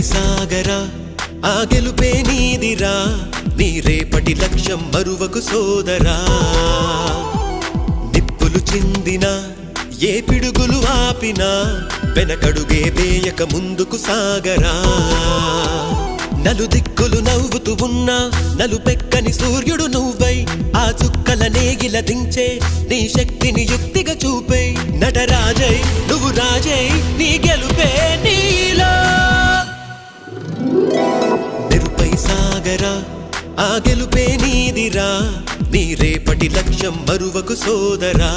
సాగరా ఆ గెలుపే నీదిరా నీ రేపటి లక్ష్యం మరువకు సోదరా నిప్పులు చిందినా ఏ పిడుగులు ఆపినా వెనకడుగే వేయక ముందుకు సాగరా నలుదిక్కులు నవ్వుతూ ఉన్నా నలుపెక్కని సూర్యుడు నువ్వై ఆ చుక్కల నేగిల దించే నీ శక్తిని యుక్తిగా చూపే నటరాజై నువ్వు రాజై నీ గెలుపే నీలో మెరుపై సాగరా ఆ గెలుపే నీదిరా నీ రేపటి లక్ష్యం మరువకు సోదరా